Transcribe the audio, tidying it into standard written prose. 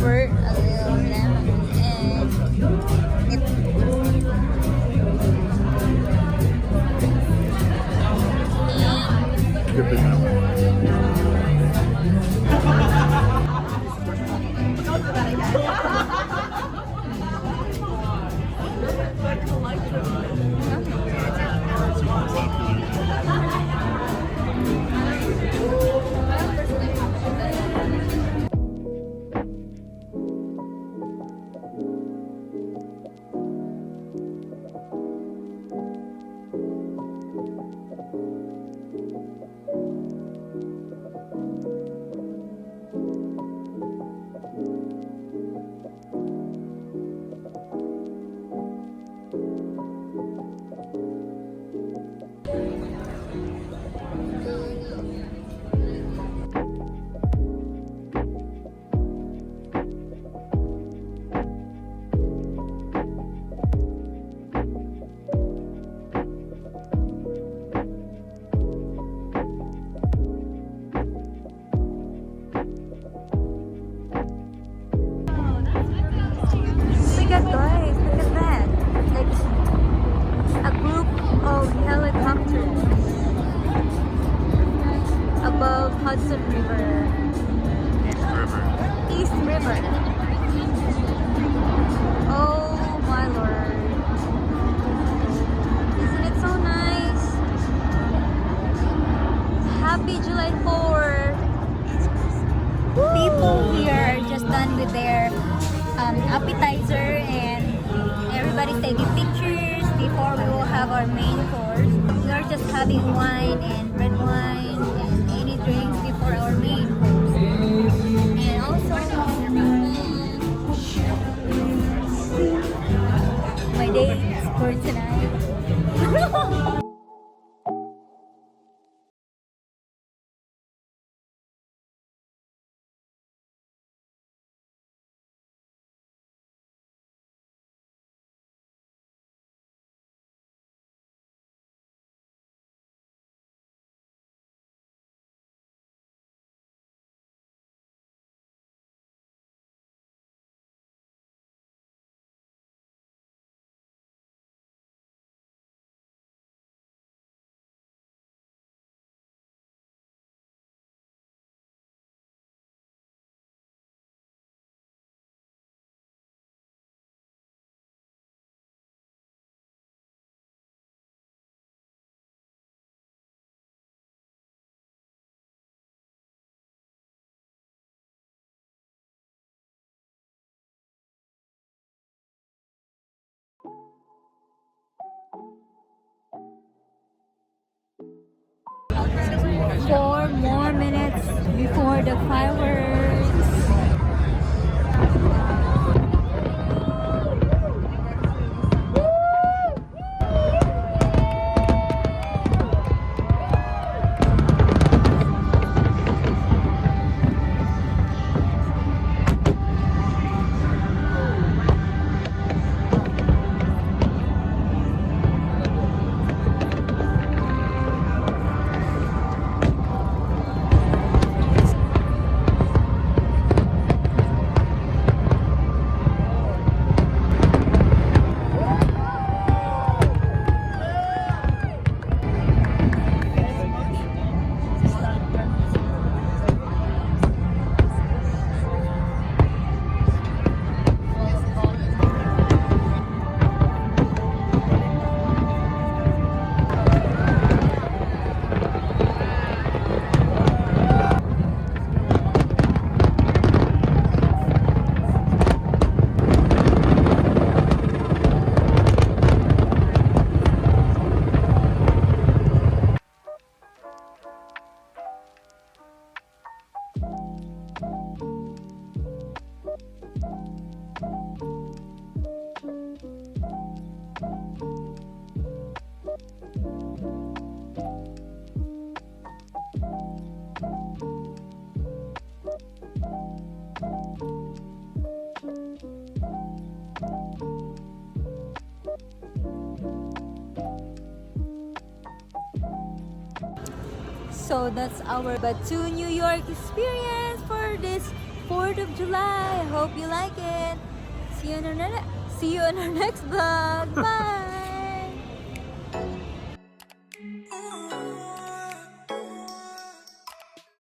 pepper, a little lemon, and Dip it that way. Super popular. Guys, look at that. Like a group of helicopters above Hudson River. East River. Oh my lord. Isn't it so nice? Happy July 4th. People here are just done with their appetizer and everybody's taking pictures before we will have our main course. We are just having wine and red wine and any drinks before our main course. And also my dates for tonight. Four more minutes before the fireworks. So that's our Bateaux, New York experience for this 4th of July. I hope you like it. See you on our next vlog. Bye.